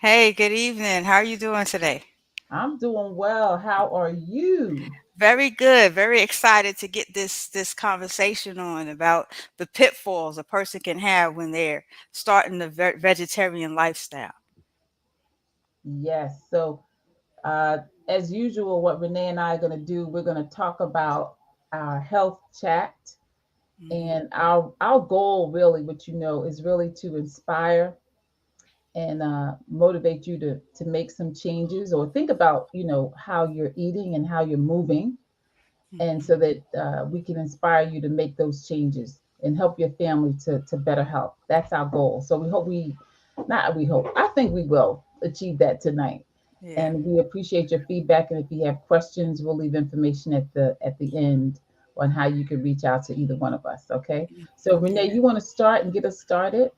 Hey, good evening. How are you doing today? I'm doing well. How are you? Very good. Very excited to get this conversation on about the pitfalls a person can have when they're starting the vegetarian lifestyle. Yes. Uh, as usual, what Renee and I are going to do, we're going to talk about our health chat. Mhm. And our goal, really, what you know, is really to inspire and motivate you to make some changes or think about, how you're eating and how you're moving. And Mhm. so that we can inspire you to make those changes and help your family to better health. That's our goal. So not we hope, I think we will achieve that tonight. Yeah. And we appreciate your feedback. And if you have questions, we'll leave information at the end on how you can reach out to either one of us. Okay. So Renee, Yeah. you want to start and get us started?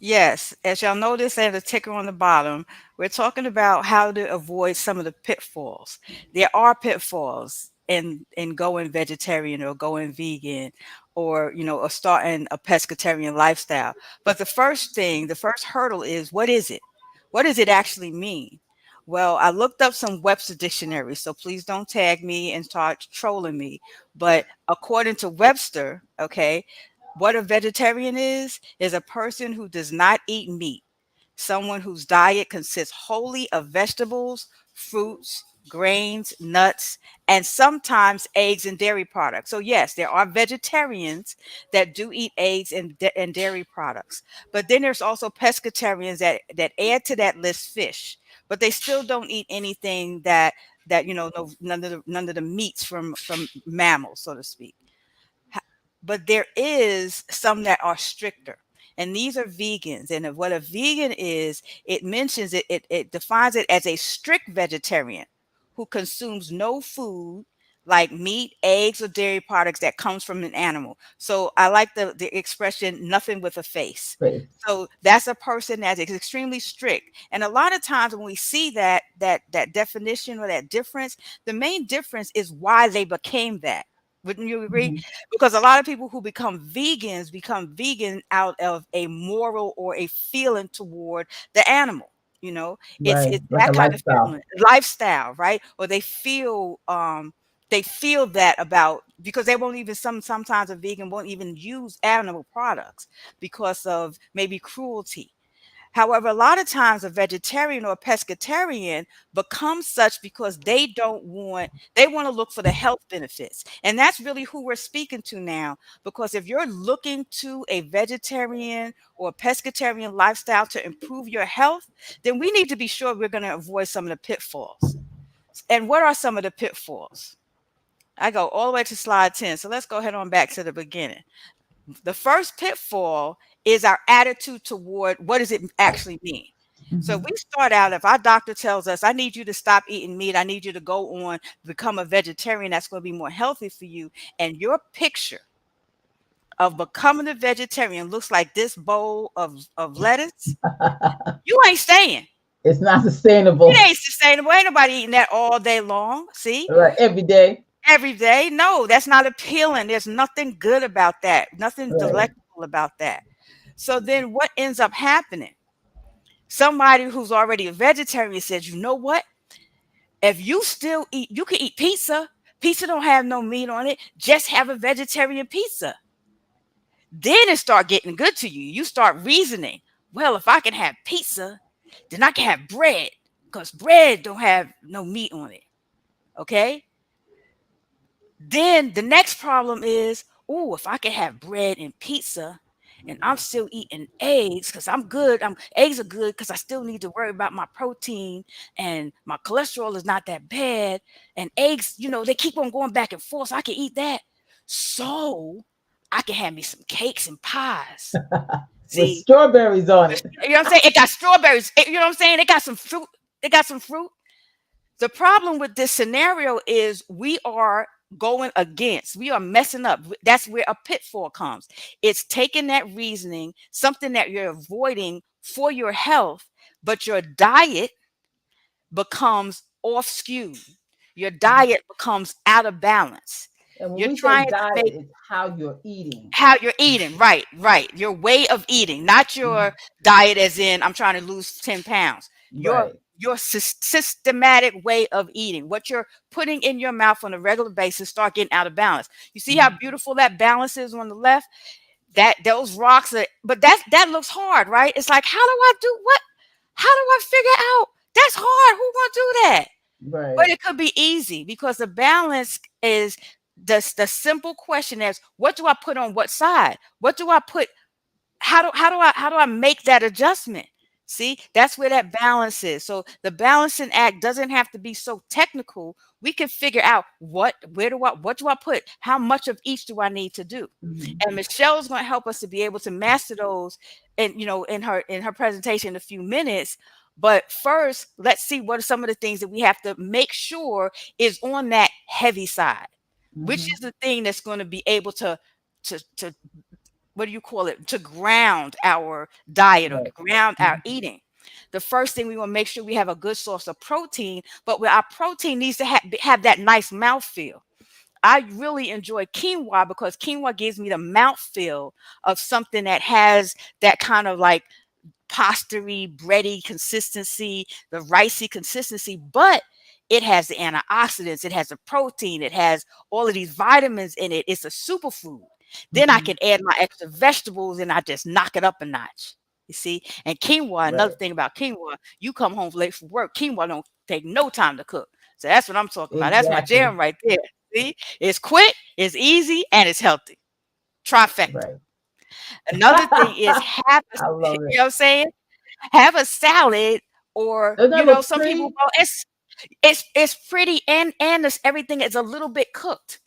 Yes, as y'all notice at the ticker on the bottom, we're talking about how to avoid some of the pitfalls. There are pitfalls in going vegetarian or going vegan or or starting a pescatarian lifestyle. But the first hurdle is, what is it? What does it actually mean? Well, I looked up some Webster dictionary, so please don't tag me and start trolling me. But according to Webster, okay, what a vegetarian is a person who does not eat meat, someone whose diet consists wholly of vegetables, fruits, grains, nuts, and sometimes eggs and dairy products. So yes, there are vegetarians that do eat eggs and dairy products. But then there's also pescatarians that add to that list fish, but they still don't eat anything that no, none of the meats from mammals, so to speak. Ha- but there is some that are stricter, and these are vegans. And what a vegan is, it mentions it defines it as a strict vegetarian who consumes no food like meat, eggs, or dairy products that comes from an animal. So I like the expression "nothing with a face." Face. So that's a person that is extremely strict. And a lot of times when we see that definition or that difference, the main difference is why they became that. Wouldn't you agree? Mhm. Because a lot of people who become vegan out of a moral or a feeling toward the animal. You know, Right. it's Like a that kind of lifestyle. feeling, lifestyle, right? Or they feel that about, because they won't even, sometimes a vegan won't even use animal products because of maybe cruelty. However, a lot of times a vegetarian or a pescatarian becomes such because they want to look for the health benefits. And that's really who we're speaking to now. Because if you're looking to a vegetarian or a pescatarian lifestyle to improve your health, then we need to be sure we're going to avoid some of the pitfalls. And what are some of the pitfalls? I go all the way to slide 10. So let's go ahead on back to the beginning. The first pitfall is our attitude toward what does it actually mean. So if Mhm. we start out, if our doctor tells us, I need you to stop eating meat, I need you to go on, become a vegetarian, that's going to be more healthy for you. And your picture of becoming a vegetarian looks like this bowl of lettuce, you ain't staying. It's not It sustainable. ain't sustainable. Ain't nobody eating that all day long. See? Right. Every day. Every day. No, that's not appealing. There's nothing good about that. Nothing Right. delectable about that. So then what ends up happening? Somebody who's already a vegetarian says, you know what? If you still eat, you can eat pizza. Pizza don't have no meat on it. Just have a vegetarian pizza. Then it start getting good to you. You start reasoning. Well, if I can have pizza, then I can have bread because bread don't have no meat on it. Okay. Then the next problem is, oh, if I can have bread and pizza and I'm still eating eggs because I'm good, eggs are good because I still need to worry about my protein and my cholesterol is not that bad. And eggs, they keep on going back and forth. So I can eat that. So I can have me some cakes and pies. With See, strawberries on it. you know what I'm saying? It got strawberries. You know what I'm saying? It got some fruit. It got some fruit. The problem with this scenario is we are messing up. That's where a pitfall comes. It's taking that reasoning, something that you're avoiding for your health, but your diet becomes off skewed. Your diet becomes out of balance. And when You're we say trying to diet, make it's how you're eating. how you're eating, right, right. Your way of eating, not your Mhm. diet as in I'm trying to lose 10 pounds. your Right. systematic way of eating, what you're putting in your mouth on a regular basis, start getting out of balance. You see how Mhm. beautiful that balance is on the left? That those rocks are, but that looks hard, right? It's like, how do I do what? How do I figure out? That's hard. Who gonna do that? But Right. it could be easy because the balance is the simple question is, what do I put on what side? What do I put? How do I make that adjustment? See, that's where that balance is. So the balancing act doesn't have to be so technical. We can figure out what do I put? How much of each do I need to do? Mhm. And Michelle's going to help us to be able to master those and in her presentation in a few minutes. But first, let's see what are some of the things that we have to make sure is on that heavy side, which Mhm. is the thing that's going to be able to what do you call it, to ground our diet or Right. ground our Mhm. eating. The first thing we want to make sure we have a good source of protein, but where our protein needs to have that nice mouthfeel. I really enjoy quinoa because quinoa gives me the mouthfeel of something that has that kind of like pasta-y, bready consistency, the ricey consistency, but it has the antioxidants, it has the protein, it has all of these vitamins in it. It's a superfood. Then I Mhm. can add my extra vegetables and I just knock it up a notch. You see? And quinoa, another Right. thing about quinoa, you come home late from work, quinoa don't take no time to cook. So that's what I'm talking about. That's my Exactly. jam right there. See? It's quick, it's easy, and it's healthy. Trifecta. Right. Another thing is have a, I love you it. know what I'm saying? Have a salad or, Doesn't that look some people pretty? go, it's pretty and it's, everything is a little bit cooked.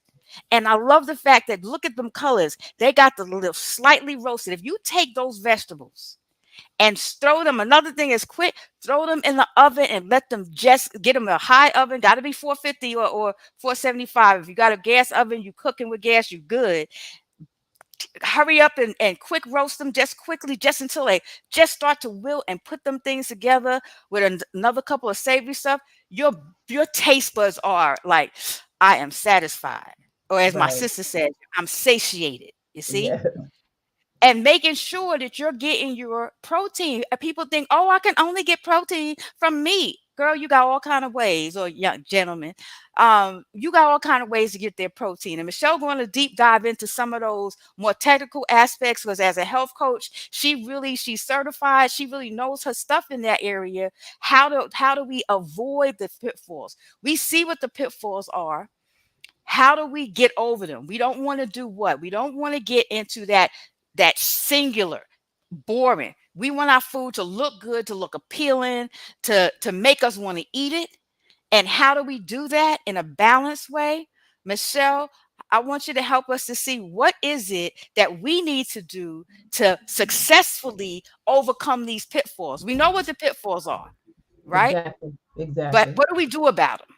And I love the fact that look at them colors. They got the little slightly roasted. If you take those vegetables and throw them, another thing is quick, throw them in the oven and let them just get them a high oven. Got to be 450 or 475. If you got a gas oven, you cooking with gas, you good. Hurry up and quick roast them just quickly, just until they just start to wilt, and put them things together with another couple of savory stuff. Your taste buds are like, I am satisfied, or as my Right. sister said, I'm satiated. You see? Yeah. And making sure that you're getting your protein. People think, oh, I can only get protein from meat. Girl, you got all kind of ways, or young gentlemen, you got all kind of ways to get their protein. And Michelle going to deep dive into some of those more technical aspects because as a health coach, she's certified. She really knows her stuff in that area. How do we avoid the pitfalls? We see what the pitfalls are. How do we get over them? We don't want to do what? We don't want to get into that singular boring. We want our food to look good, to look appealing, to make us want to eat it. And how do we do that in a balanced way? Michelle, I want you to help us to see what is it that we need to do to successfully overcome these pitfalls. We know what the pitfalls are, right? Exactly. But Exactly. what do we do about them?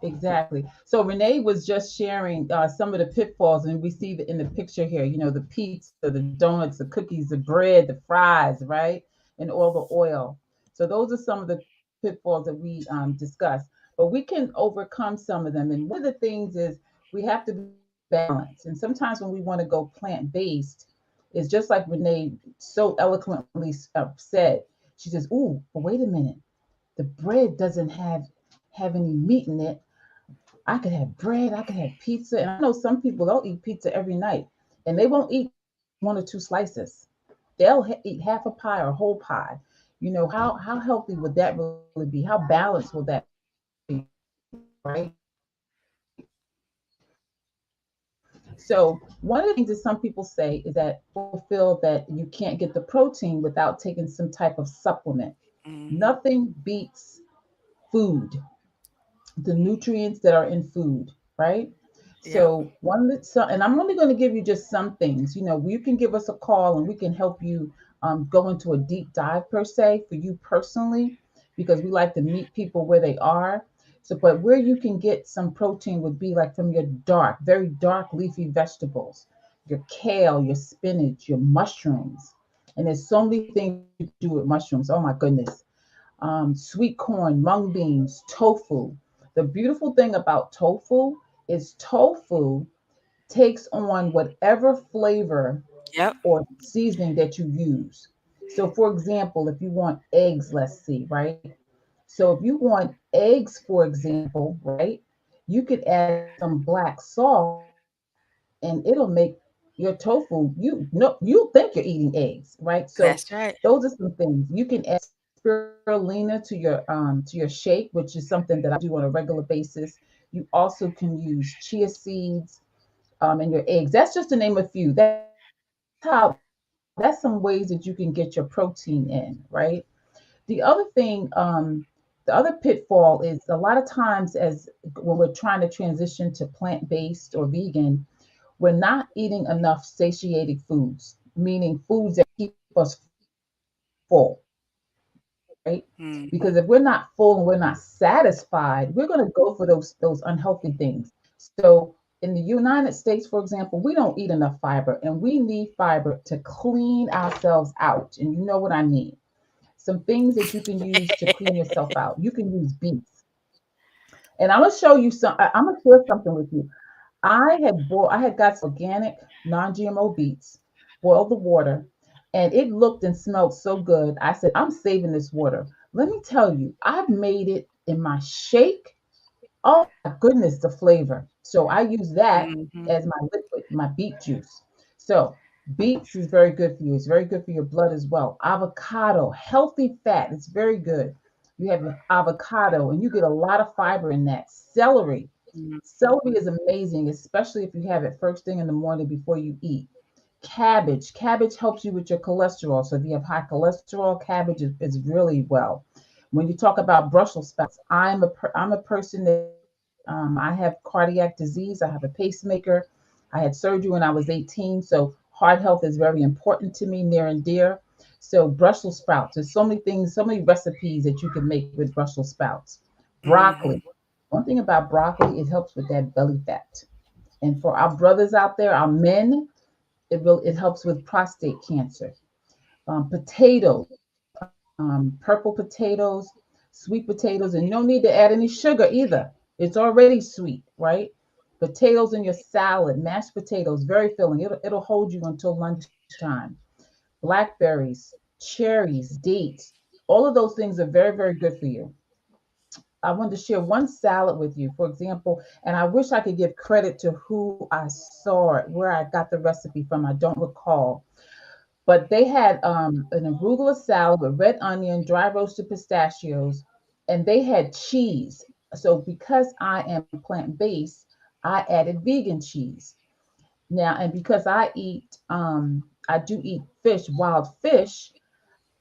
Exactly. So Renee was just sharing some of the pitfalls, and we see that in the picture here. You know, the pizza, the donuts, the cookies, the bread, the fries, right, and all the oil. So those are some of the pitfalls that we discussed. But we can overcome some of them. And one of the things is we have to be balanced. And sometimes when we want to go plant based, it's just like Renee so eloquently said. She says, "Ooh, but wait a minute. The bread doesn't have any meat in it. I could have bread, I could have pizza." And I know some people they'll eat pizza every night, and they won't eat one or two slices. They'll eat half a pie or a whole pie. You know how healthy would that really be? How balanced will that be, right? So one of the things that some people say is that people feel that you can't get the protein without taking some type of supplement. Mhm. Nothing beats food, the nutrients that are in food, right? Yep. So and I'm only going to give you just some things. You know, you can give us a call and we can help you go into a deep dive per se for you personally, because we like to meet people where they are. So, but where you can get some protein would be like from your very dark leafy vegetables, your kale, your spinach, your mushrooms. And there's so many things you can do with mushrooms. Oh my goodness, sweet corn, mung beans, tofu. The beautiful thing about tofu is tofu takes on whatever flavor Yep. or seasoning that you use. So, for example, if you want eggs, let's see, right? So, if you want eggs, for example, right, you could add some black salt and it'll make your tofu, you know, you'll think you're eating eggs, right? So, That's right. those are some things. You can add spirulina to your shake, which is something that I do on a regular basis. You also can use chia seeds in your eggs. That's just to name a few. That's some ways that you can get your protein in, right? The other thing, the other pitfall is a lot of times as when we're trying to transition to plant-based or vegan, we're not eating enough satiated foods, meaning foods that keep us full, right? Because if we're not full and we're not satisfied, we're going to go for those unhealthy things. So in the United States, for example, we don't eat enough fiber, and we need fiber to clean ourselves out. And you know what I mean. Some things that you can use to clean yourself out. You can use beets. And I'm gonna show you some. I'm gonna share something with you. I had got some organic, non-GMO beets, boiled the water, and it looked and smelled so good. I said, I'm saving this water. Let me tell you, I've made it in my shake. Oh my goodness, the flavor. So I use that Mhm. as my liquid, my beet juice. So beets is very good for you. It's very good for your blood as well. Avocado, healthy fat. It's very good. You have avocado, and you get a lot of fiber in that. Celery. Celery Mhm. is amazing, especially if you have it first thing in the morning before you eat. Cabbage. Cabbage helps you with your cholesterol. So if you have high cholesterol, cabbage is really well. When you talk about Brussels sprouts, I'm a person that I have cardiac disease. I have a pacemaker. I had surgery when I was 18. So heart health is very important to me, near and dear. So Brussels sprouts. There's so many things, so many recipes that you can make with Brussels sprouts. Broccoli. Mhm. One thing about broccoli, it helps with that belly fat. And for our brothers out there, our men, it helps with prostate cancer. Potatoes, purple potatoes, sweet potatoes, and no need to add any sugar either. It's already sweet, right? Potatoes in your salad, mashed potatoes, very filling. It'll hold you until lunchtime. Blackberries, cherries, dates, all of those things are very, very good for you. I wanted to share one salad with you, for example, and I wish I could give credit to who I saw it, where I got the recipe from. I don't recall, but they had an arugula salad with red onion, dry roasted pistachios, and they had cheese. So because I am plant based, I added vegan cheese now, and because I do eat fish, wild fish.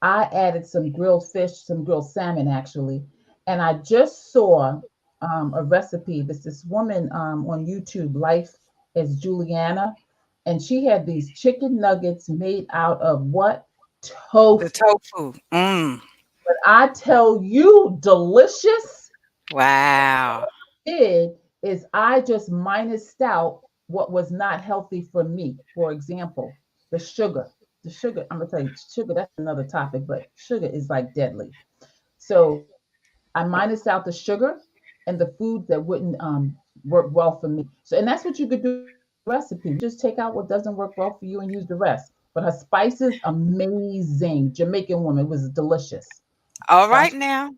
I added some grilled fish, some grilled salmon actually, and I just saw a recipe. This woman on YouTube, Life as Juliana, and she had these chicken nuggets made out of what? The Tofu. tofu. But I tell you, delicious. Wow. Did is I just minused out what was not healthy for me. For example, the sugar. The sugar, I'm gonna tell you, sugar, that's another topic, but sugar is like deadly. So I minus out the sugar and the foods that wouldn't work well for me. So, and that's what you could do with this recipe. You just take out what doesn't work well for you and use the rest. But her spices, amazing. Jamaican woman, it was delicious. All So, right now.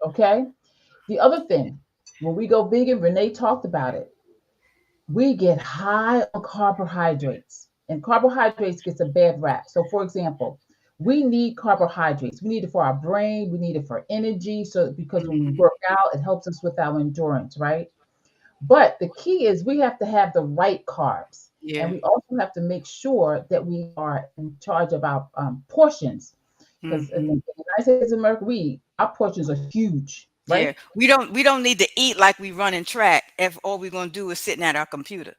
okay. The other thing, when we go vegan, Renee talked about it. We get high on carbohydrates, and carbohydrates gets a bad rap. So, for example, we need carbohydrates. We need it for our brain. We need it for energy. So, because when we Mhm. work out, it helps us with our endurance, right? But the key is we have to have the right carbs, and Yeah. we also have to make sure that we are in charge of our portions. Because Mhm. in the United States of America, our portions are huge, Yeah. right? We don't need to eat like we running track if all we're gonna do is sitting at our computer.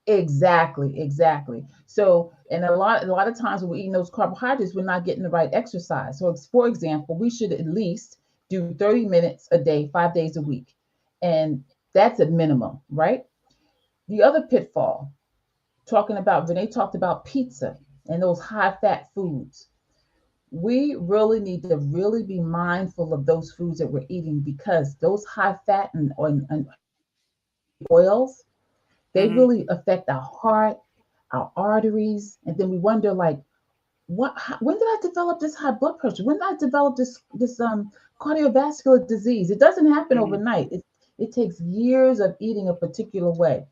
Exactly, exactly. So, and a lot of times when we're eating those carbohydrates, we're not getting the right exercise. So, for example, we should at least do 30 minutes a day, 5 days a week, and that's a minimum, right? The other pitfall, talking about Renee talked about pizza and those high fat foods. We really need to really be mindful of those foods that we're eating because those high fat and heavy oils, they Mhm. really affect our heart, our arteries, and then we wonder like, when did I develop this high blood pressure? When did I develop this cardiovascular disease? It doesn't happen Mm, overnight. It takes years of eating a particular way.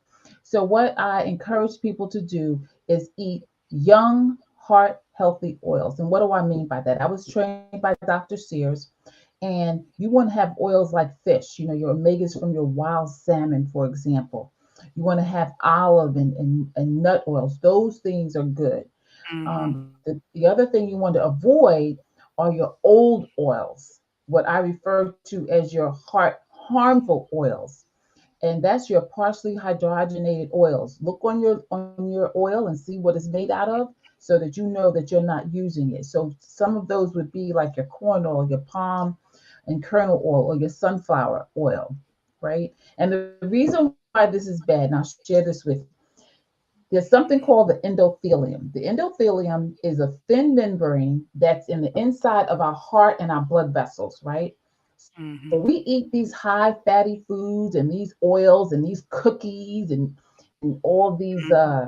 So what I encourage people to do is eat young, heart healthy oils. And what do I mean by that? I was trained by Dr. Sears, and you want to have oils like fish, your omegas from your wild salmon, for example. You want to have olive and nut oils. Those things are good. mhm, The other thing you want to avoid are your old oils, what I refer to as your heart harmful oils. And that's your partially hydrogenated oils. Look on your oil and see what it's made out of so that you know that you're not using it. So some of those would be like your corn oil, your palm and kernel oil, or your sunflower oil, right? And the reason why this is bad, and I'll share this with you, there's something called the endothelium. The endothelium is a thin membrane that's in the inside of our heart and our blood vessels, right? So when we mhm, eat these high fatty foods and these oils and these cookies and all these mhm.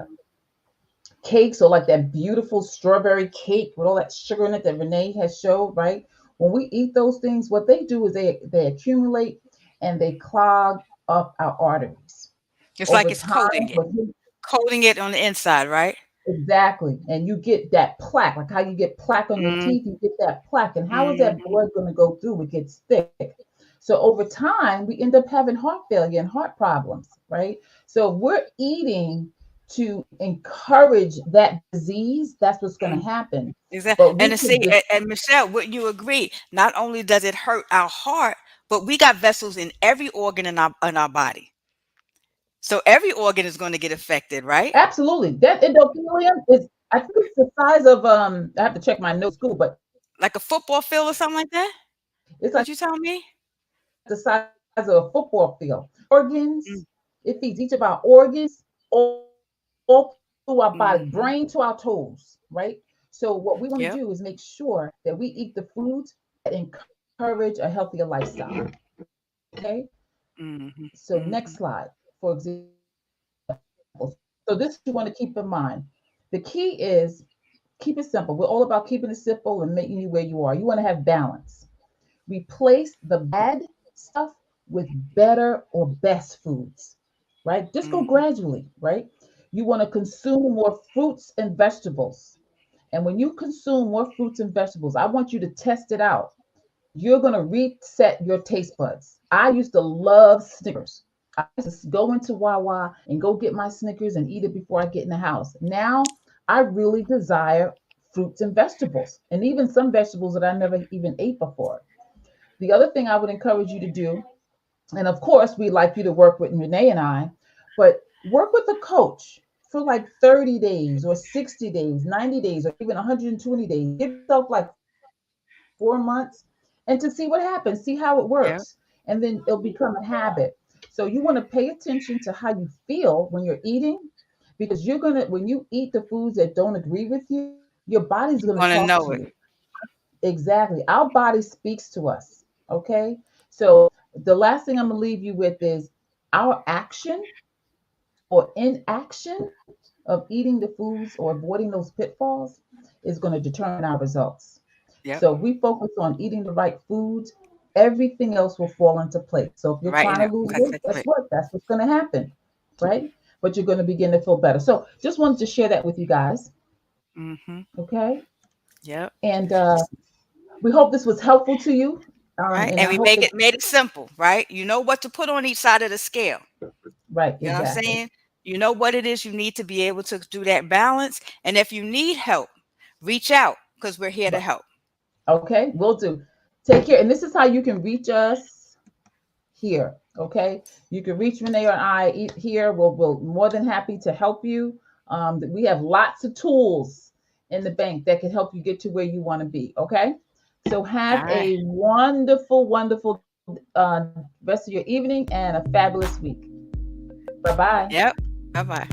cakes, or like that beautiful strawberry cake with all that sugar in it that Renee has showed, right? When we eat those things, what they do is they accumulate and they clog up our arteries. It's like Over it's coating time, it, coating it on the inside, right? exactly. And you get that plaque, like how you get plaque on your Mm, teeth, you get that plaque. And how is that mhm. blood going to go through? It gets thick. So over time, we end up having heart failure and heart problems, right? So if we're eating to encourage that disease, that's what's going to Mm, happen. exactly. But And we to could see, just and Michelle, would you agree? Not only does it hurt our heart, but we got vessels in every organ in our body. So every organ is going to get affected, right? absolutely that endothelium is, I think it's the size of I have to check my notes school, but Like a football field or something like that? it's Would like you the tell size of me? a football field. Organs, it feeds each of our organs all through our body, brain to our toes, right? So what we want to do is make sure that Yep. we eat the foods that encourage a healthier lifestyle. Okay. So next slide, Mhm, for example. mhm. So this is what you want to keep in mind. The key is keep it simple. We're all about keeping it simple and making you where you are. You want to have balance. Replace the bad stuff with better or best foods, right? Just go gradually, right? You want to consume more fruits and vegetables. And when you consume more fruits and vegetables, I want you to test it out. You're going to reset your taste buds. I used to love Snickers. I used to go into Wawa and go get my Snickers and eat it before I get in the house. Now I really desire fruits and vegetables, and even some vegetables that I never even ate before. The other thing I would encourage you to do, and of course, we'd like you to work with Renee and I, but work with a coach for like 30 days or 60 days, 90 days, or even 120 days. Give yourself like 4 months and to see what happens, see how it works. And then Yep. it'll become a habit. So you want to pay attention to how you feel when you're eating, because you're going to, when you eat the foods that don't agree with you, your body's going to You talk to wanna you. know it. Exactly. Our body speaks to us. Okay. So the last thing I'm going to leave you with is our action or inaction of eating the foods or avoiding those pitfalls is going to determine our results. Yep. So if we focus on eating the right foods, everything else will fall into place. So if you're Right trying in to a lose right weight, to guess click. what? That's what's going to happen, right? But you're going to begin to feel better. So just wanted to share that with you guys. Mhm. Okay. Yep. And we hope this was helpful to you. Right, And and I we hope make that, it made it simple, right? You know what to put on each side of the scale. right, You know what I'm exactly. saying? You know what it is you need to be able to do that balance, and if you need help, reach out because 'cause we're here to Right. help. Okay, we'll do. Take care. And this is how you can reach us here. Okay, you can reach Renee or I here. We'll more than happy to help you. We have lots of tools in the bank that can help you get to where you want to be. Okay, so have Alright. a wonderful, wonderful rest of your evening and a fabulous week. Bye bye. Yep. Bye-bye.